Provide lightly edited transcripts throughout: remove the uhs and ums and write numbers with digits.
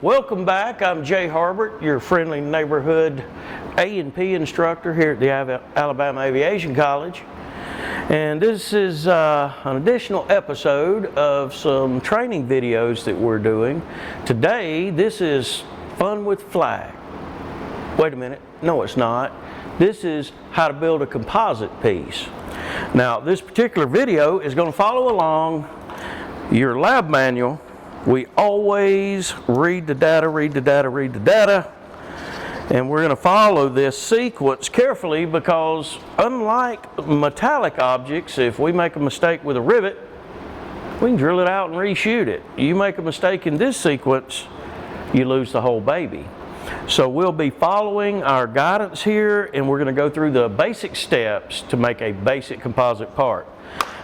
Welcome back. I'm Jay Harbert, your friendly neighborhood A&P instructor here at the Alabama Aviation College. And this is an additional episode of some training videos that we're doing. Today, this is Fun with Flag. Wait a minute, no it's not. This is how to build a composite piece. Now, this particular video is going to follow along your lab manual. We always read the data, and we're going to follow this sequence carefully because unlike metallic objects, if we make a mistake with a rivet, we can drill it out and reshoot it. You make a mistake in this sequence, you lose the whole baby. So we'll be following our guidance here, and we're going to go through the basic steps to make a basic composite part.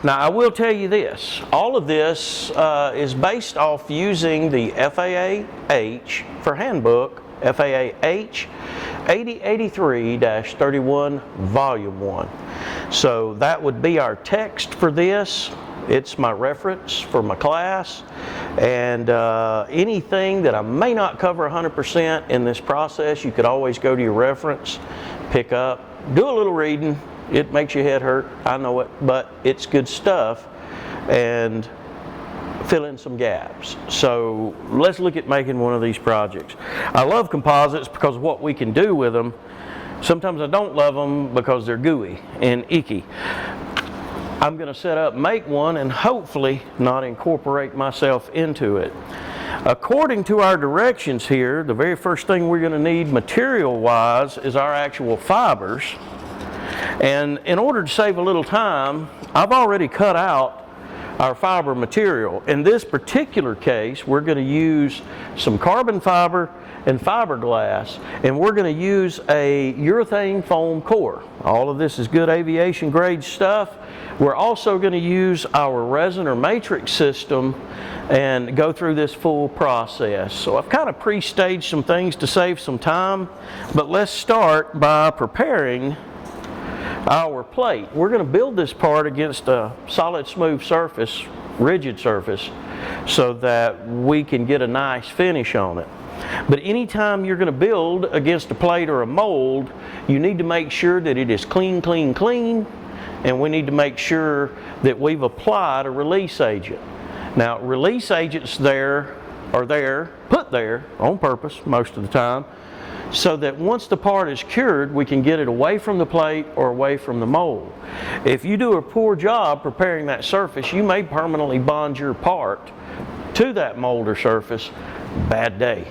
Now, I will tell you this, all of this is based off using the FAA-H for handbook, FAA-H 8083-31 Volume 1. So that would be our text for this. It's my reference for my class, and anything that I may not cover 100% in this process, you could always go to your reference, pick up, do a little reading. It makes your head hurt, I know it, but it's good stuff, and fill in some gaps. So let's look at making one of these projects. I love composites because of what we can do with them. Sometimes I don't love them because they're gooey and icky. I'm going to set up, make one, and hopefully not incorporate myself into it. According to our directions here, the very first thing we're going to need material-wise is our actual fibers. And in order to save a little time, I've already cut out our fiber material. In this particular case, we're going to use some carbon fiber and fiberglass, and we're going to use a urethane foam core. All of this is good aviation grade stuff. We're also going to use our resin or matrix system and go through this full process. So I've kind of pre-staged some things to save some time, but let's start by preparing our plate. We're going to build this part against a solid smooth surface, rigid surface, so that we can get a nice finish on it. But anytime you're going to build against a plate or a mold, you need to make sure that it is clean, and we need to make sure that we've applied a release agent. Now, release agents put there on purpose most of the time, so that once the part is cured, we can get it away from the plate or away from the mold. If you do a poor job preparing that surface, you may permanently bond your part to that mold or surface. Bad day.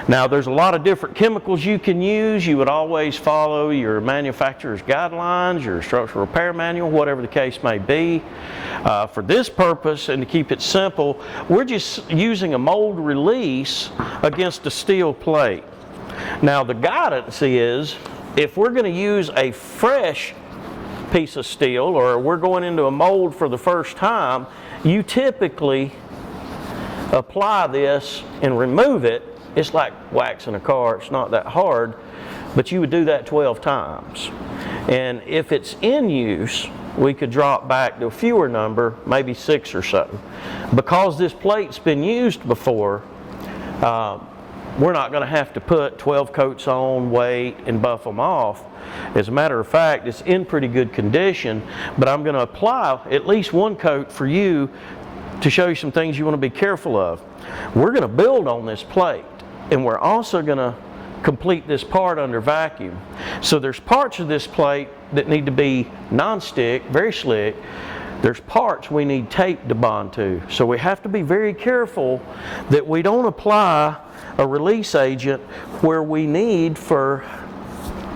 Now, there's a lot of different chemicals you can use. You would always follow your manufacturer's guidelines, your structural repair manual, whatever the case may be. For this purpose, and to keep it simple, we're just using a mold release against a steel plate. Now, the guidance is, if we're going to use a fresh piece of steel, or we're going into a mold for the first time, you typically apply this and remove it. It's like waxing a car. It's not that hard, but you would do that 12 times. And if it's in use, we could drop back to a fewer number, maybe 6 or so. Because this plate's been used before, we're not going to have to put 12 coats on, wait, and buff them off. As a matter of fact, it's in pretty good condition, but I'm going to apply at least one coat for you to show you some things you want to be careful of. We're going to build on this plate, and we're also going to complete this part under vacuum. So there's parts of this plate that need to be non-stick, very slick. There's parts we need tape to bond to. So we have to be very careful that we don't apply a release agent where we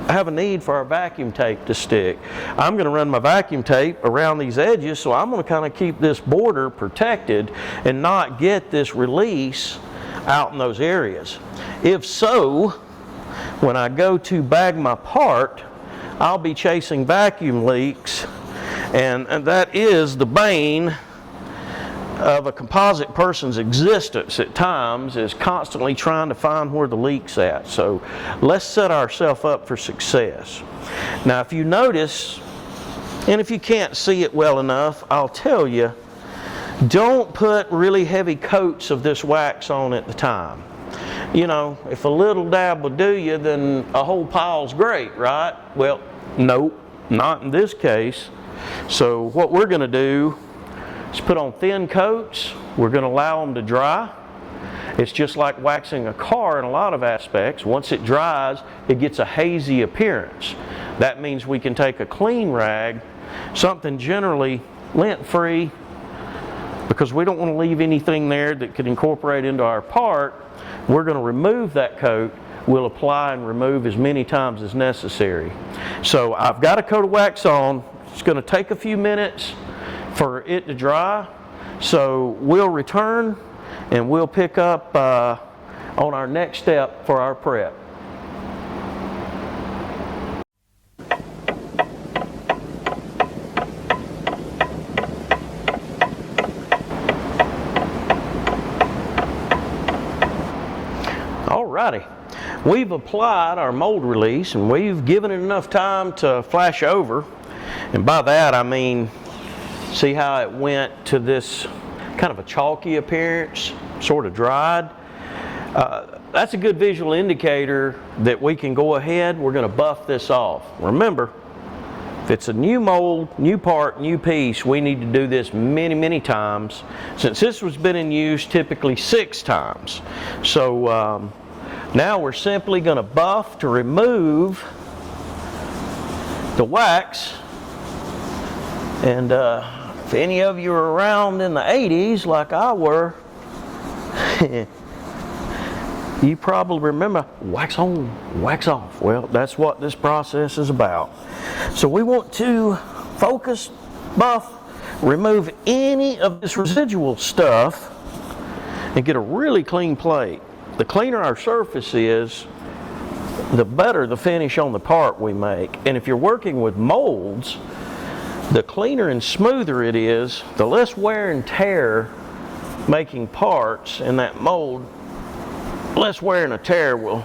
have a need for our vacuum tape to stick. I'm going to run my vacuum tape around these edges, so I'm going to kind of keep this border protected and not get this release out in those areas. If so, when I go to bag my part, I'll be chasing vacuum leaks, and that is the bane of a composite person's existence at times, is constantly trying to find where the leak's at. So let's set ourselves up for success. Now, if you notice, and if you can't see it well enough, I'll tell you, Don't put really heavy coats of this wax on at the time. You know, if a little dab will do you, then a whole pile's great, right? Well, nope, not in this case. So what we're going to do is put on thin coats. We're going to allow them to dry. It's just like waxing a car in a lot of aspects. Once it dries, it gets a hazy appearance. That means we can take a clean rag, something generally lint-free, because we don't want to leave anything there that could incorporate into our part. We're going to remove that coat. We'll apply and remove as many times as necessary. So I've got a coat of wax on. It's going to take a few minutes for it to dry. So we'll return and we'll pick up on our next step for our prep. Alrighty, we've applied our mold release and we've given it enough time to flash over. And by that I mean, see how it went to this kind of a chalky appearance, sort of dried. That's a good visual indicator that we can go ahead, we're going to buff this off. Remember, if it's a new mold, new part, new piece, we need to do this many, many times. Since this has been in use typically 6 times. So now we're simply going to buff to remove the wax. And if any of you were around in the 80s like I were, you probably remember wax on, wax off. Well, that's what this process is about. So we want to focus, buff, remove any of this residual stuff and get a really clean plate. The cleaner our surface is, the better the finish on the part we make. And if you're working with molds, the cleaner and smoother it is, the less wear and tear making parts in that mold, less wear and tear will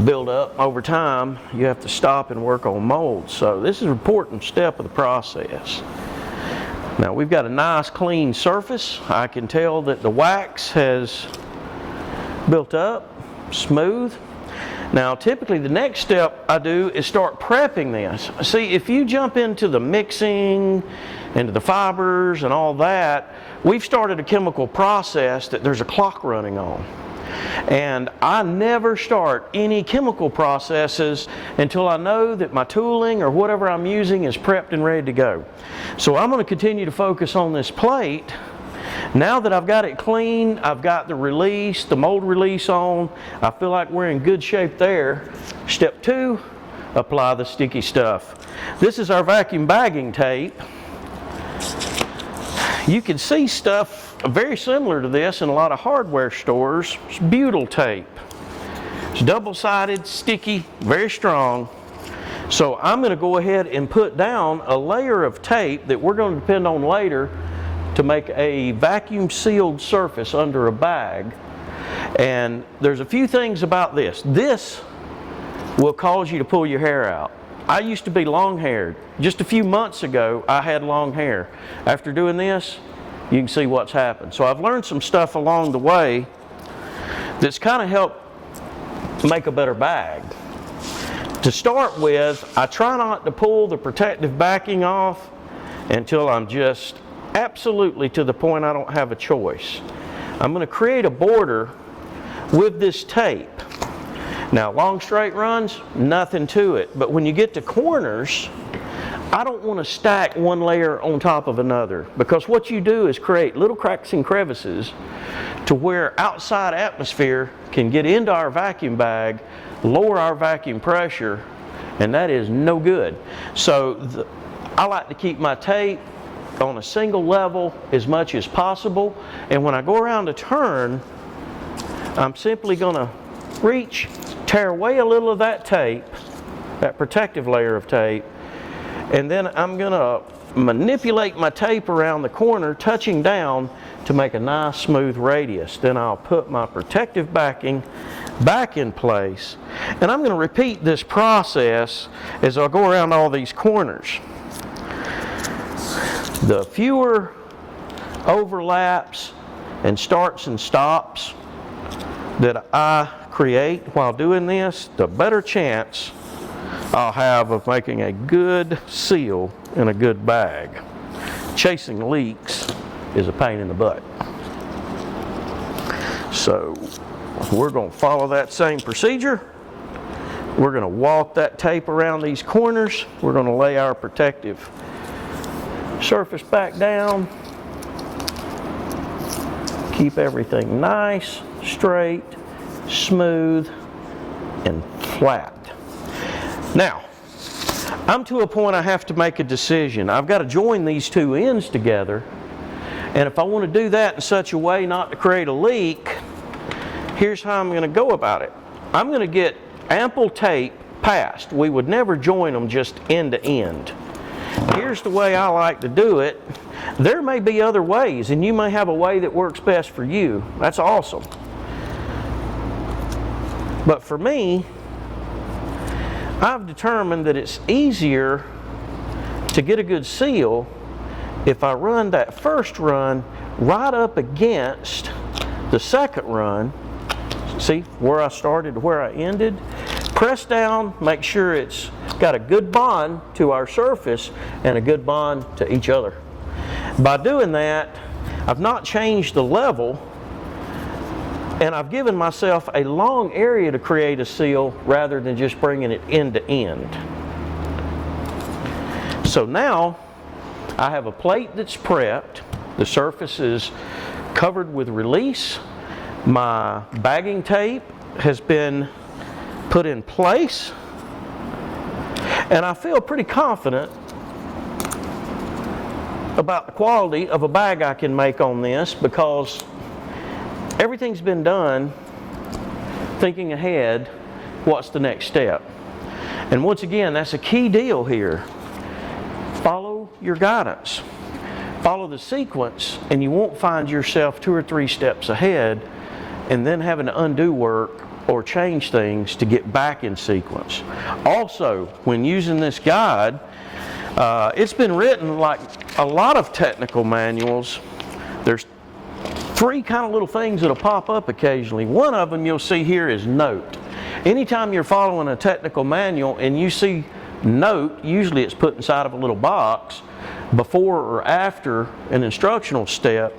build up over time. You have to stop and work on molds. So this is an important step of the process. Now we've got a nice clean surface. I can tell that the wax has built up, smooth. Now typically the next step I do is start prepping this. See, if you jump into the mixing, into the fibers and all that, we've started a chemical process that there's a clock running on. And I never start any chemical processes until I know that my tooling or whatever I'm using is prepped and ready to go. So I'm going to continue to focus on this plate. Now that I've got it clean, I've got the release, the mold release on, I feel like we're in good shape there. Step 2, apply the sticky stuff. This is our vacuum bagging tape. You can see stuff very similar to this in a lot of hardware stores. It's butyl tape. It's double-sided, sticky, very strong. So I'm going to go ahead and put down a layer of tape that we're going to depend on later to make a vacuum sealed surface under a bag. And there's a few things about this. This will cause you to pull your hair out. I used to be long-haired. Just a few months ago, I had long hair. After doing this, you can see what's happened. So I've learned some stuff along the way that's kind of helped make a better bag. To start with, I try not to pull the protective backing off until I'm just absolutely to the point I don't have a choice. I'm going to create a border with this tape. Now, long straight runs, nothing to it. But when you get to corners, I don't want to stack one layer on top of another, because what you do is create little cracks and crevices to where outside atmosphere can get into our vacuum bag, lower our vacuum pressure, and that is no good. So I like to keep my tape on a single level as much as possible, and when I go around to turn, I'm simply going to reach, tear away a little of that tape, that protective layer of tape, and then I'm going to manipulate my tape around the corner, touching down to make a nice smooth radius. Then I'll put my protective backing back in place, and I'm going to repeat this process as I go around all these corners. The fewer overlaps, and starts and stops that I create while doing this, the better chance I'll have of making a good seal in a good bag. Chasing leaks is a pain in the butt. So we're going to follow that same procedure. We're going to walk that tape around these corners. We're going to lay our protective surface back down. Keep everything nice, straight, smooth, and flat. Now, I'm to a point I have to make a decision. I've got to join these two ends together, and if I want to do that in such a way not to create a leak, here's how I'm going to go about it. I'm going to get ample tape passed. We would never join them just end to end. Here's the way I like to do it. There may be other ways, and you may have a way that works best for you. That's awesome. But for me, I've determined that it's easier to get a good seal if I run that first run right up against the second run. See where I started to where I ended? Press down, make sure it's got a good bond to our surface and a good bond to each other. By doing that, I've not changed the level, and I've given myself a long area to create a seal rather than just bringing it end to end. So now I have a plate that's prepped. The surface is covered with release. My bagging tape has been put in place, and I feel pretty confident about the quality of a bag I can make on this because everything's been done thinking ahead what's the next step. And once again, that's a key deal here. Follow your guidance. Follow the sequence, and you won't find yourself 2 or 3 steps ahead and then having to undo work or change things to get back in sequence. Also, when using this guide, it's been written like a lot of technical manuals. There's 3 kind of little things that'll pop up occasionally. One of them you'll see here is note. Anytime you're following a technical manual and you see note, usually it's put inside of a little box before or after an instructional step.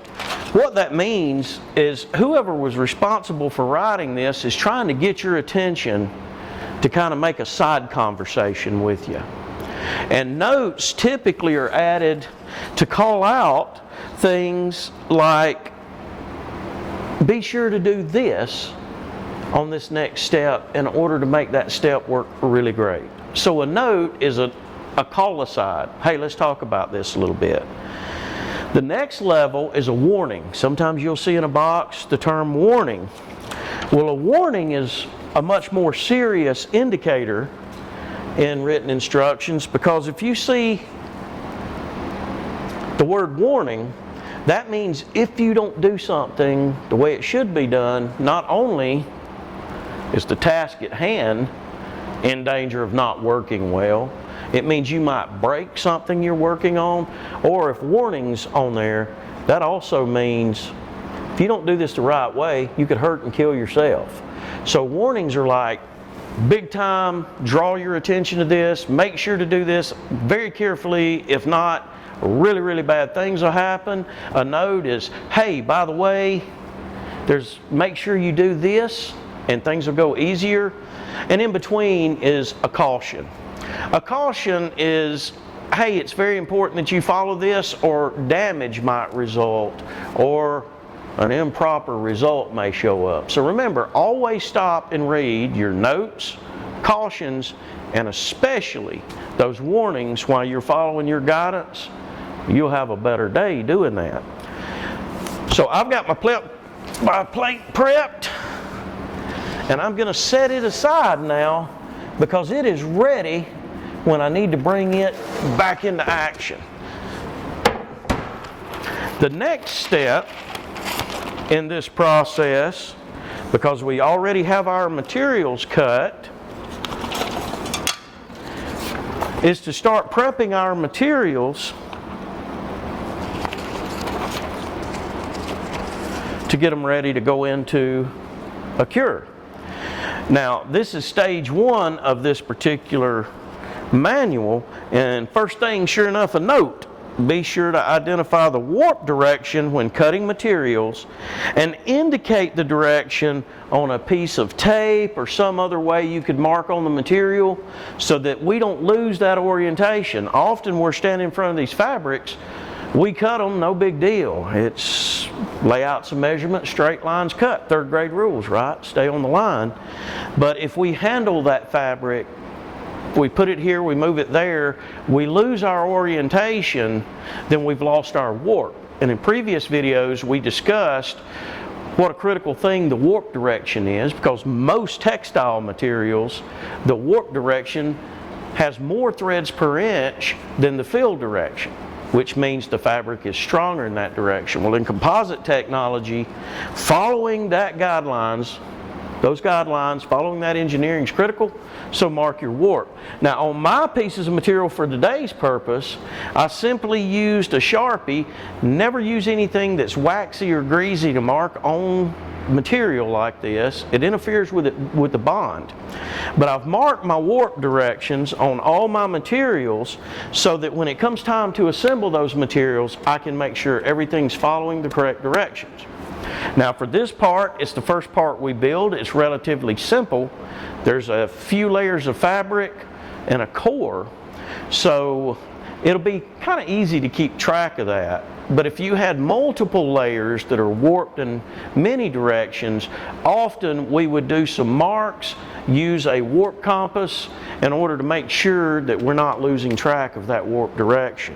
What that means is whoever was responsible for writing this is trying to get your attention to kind of make a side conversation with you. And notes typically are added to call out things like, be sure to do this on this next step in order to make that step work really great. So a note is a call aside. Hey, let's talk about this a little bit. The next level is a warning. Sometimes you'll see in a box the term warning. Well, a warning is a much more serious indicator in written instructions, because if you see the word warning, that means if you don't do something the way it should be done, not only is the task at hand in danger of not working well, it means you might break something you're working on, or if warning's on there, that also means if you don't do this the right way, you could hurt and kill yourself. So warnings are like, big time, draw your attention to this, make sure to do this very carefully, if not, really, really bad things will happen. A note is, hey, by the way, make sure you do this and things will go easier. And in between is a caution. A caution is, hey, it's very important that you follow this or damage might result, or an improper result may show up. So remember, always stop and read your notes, cautions, and especially those warnings while you're following your guidance. You'll have a better day doing that. So I've got my plate prepped, and I'm going to set it aside now because it is ready when I need to bring it back into action. The next step in this process, because we already have our materials cut, is to start prepping our materials get them ready to go into a cure. Now, this is stage 1 of this particular manual, and first thing, sure enough, a note. Be sure to identify the warp direction when cutting materials and indicate the direction on a piece of tape or some other way you could mark on the material so that we don't lose that orientation. Often we're standing in front of these fabrics, we cut them, no big deal. It's layouts and measurements, straight lines cut, 3rd grade rules, right? Stay on the line. But if we handle that fabric, we put it here, we move it there, we lose our orientation, then we've lost our warp. And in previous videos we discussed what a critical thing the warp direction is, because most textile materials, the warp direction has more threads per inch than the fill direction, which means the fabric is stronger in that direction. Well, in composite technology, following that guidelines, those guidelines, following that engineering is critical, so mark your warp. Now, on my pieces of material for today's purpose, I simply used a Sharpie. Never use anything that's waxy or greasy to mark on material like this. It interferes with the bond. But I've marked my warp directions on all my materials so that when it comes time to assemble those materials, I can make sure everything's following the correct directions. Now, for this part, it's the first part we build. It's relatively simple. There's a few layers of fabric and a core, so it'll be kind of easy to keep track of that. But if you had multiple layers that are warped in many directions, often we would do some marks, use a warp compass in order to make sure that we're not losing track of that warp direction.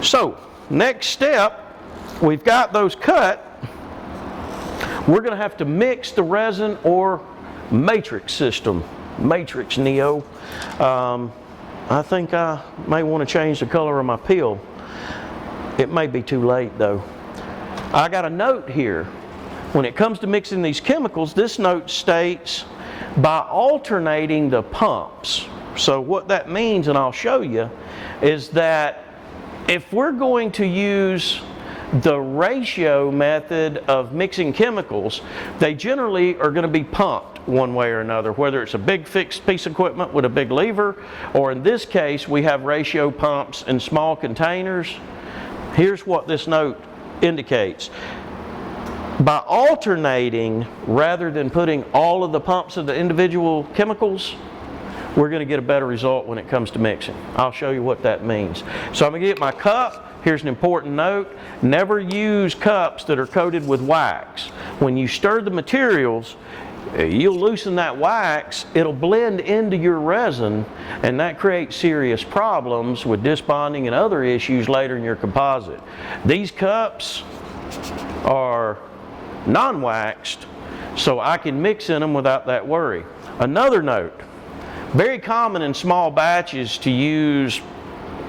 So, next step, we've got those cut. We're going to have to mix the resin or matrix system. Matrix Neo. I think I may want to change the color of my peel. It may be too late though. I got a note here. When it comes to mixing these chemicals, this note states by alternating the pumps. So what that means, and I'll show you, is that if we're going to use the ratio method of mixing chemicals, they generally are going to be pumped one way or another, whether it's a big fixed piece of equipment with a big lever, or in this case we have ratio pumps in small containers. Here's what this note indicates. By alternating rather than putting all of the pumps of the individual chemicals, we're going to get a better result when it comes to mixing. I'll show you what that means. So I'm going to get my cup. Here's an important note. Never use cups that are coated with wax. When you stir the materials, you'll loosen that wax, it'll blend into your resin, and that creates serious problems with disbonding and other issues later in your composite. These cups are non-waxed, so I can mix in them without that worry. Another note, very common in small batches to use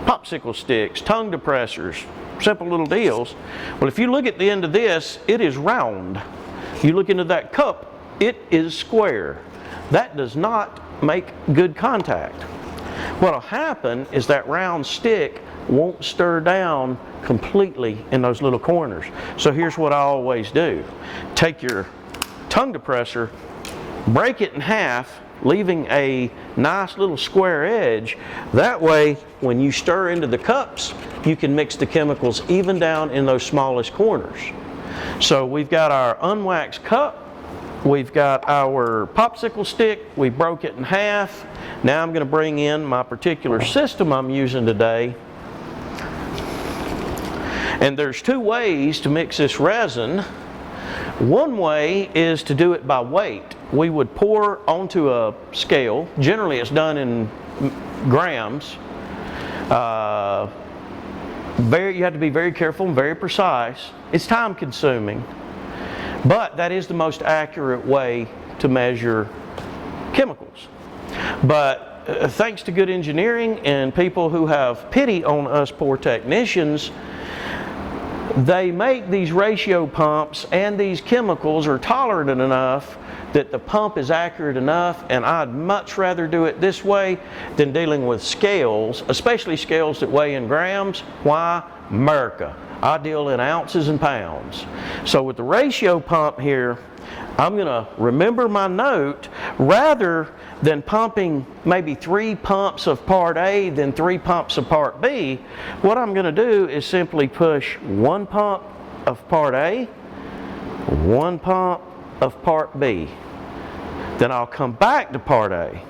popsicle sticks, tongue depressors, simple little deals. Well, if you look at the end of this, it is round. You look into that cup, it is square. That does not make good contact. What'll happen is that round stick won't stir down completely in those little corners. So here's what I always do. Take your tongue depressor, break it in half, leaving a nice little square edge. That way, when you stir into the cups, you can mix the chemicals even down in those smallest corners. So we've got our unwaxed cup, we've got our popsicle stick, we broke it in half. Now I'm going to bring in my particular system I'm using today. And there's two ways to mix this resin. One way is to do it by weight. We would pour onto a scale. Generally it's done in grams. You have to be very careful and very precise. It's time consuming, but that is the most accurate way to measure chemicals. But thanks to good engineering and people who have pity on us poor technicians, they make these ratio pumps, and these chemicals are tolerant enough that the pump is accurate enough, and I'd much rather do it this way than dealing with scales, especially scales that weigh in grams. Why? America. I deal in ounces and pounds. So with the ratio pump here, I'm going to remember my note. Rather than pumping maybe 3 pumps of part A, then 3 pumps of part B, what I'm going to do is simply push 1 pump of part A, 1 pump of part B. Then I'll come back to part A.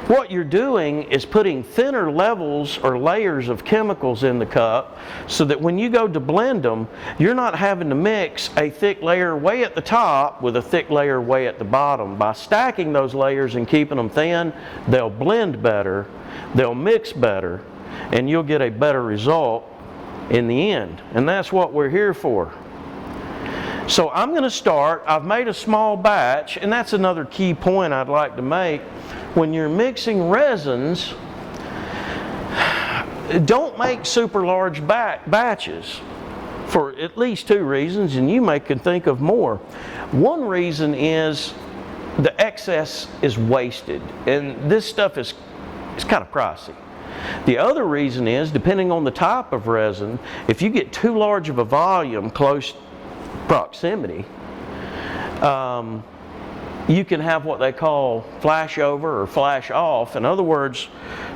What you're doing is putting thinner levels or layers of chemicals in the cup so that when you go to blend them, you're not having to mix a thick layer way at the top with a thick layer way at the bottom. By stacking those layers and keeping them thin, they'll blend better, they'll mix better, and you'll get a better result in the end. And that's what we're here for. So I'm going to start. I've made a small batch, and that's another key point I'd like to make. When you're mixing resins, don't make super large batches for at least 2 reasons, and you can think of more. One reason is the excess is wasted, and this stuff is kind of pricey. The other reason is, depending on the type of resin, if you get too large of a volume, close proximity, you can have what they call flash over or flash off. In other words,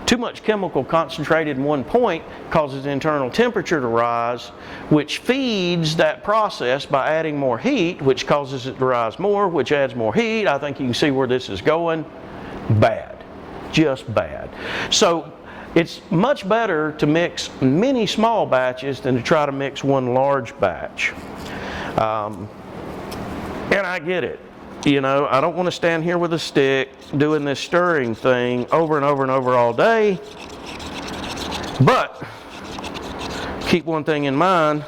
too much chemical concentrated in one point causes internal temperature to rise, which feeds that process by adding more heat, which causes it to rise more, which adds more heat. I think you can see where this is going. Bad. Just bad. So it's much better to mix many small batches than to try to mix one large batch. And I get it. You know, I don't want to stand here with a stick doing this stirring thing over and over and over all day. But keep one thing in mind.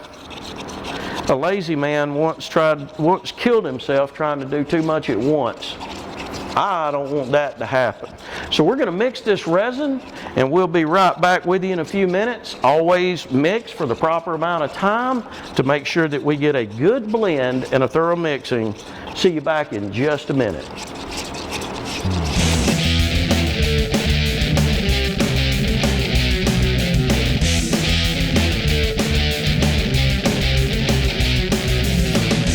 A lazy man once killed himself trying to do too much at once. I don't want that to happen. So we're going to mix this resin, and we'll be right back with you in a few minutes. Always mix for the proper amount of time to make sure that we get a good blend and a thorough mixing. See you back in just a minute.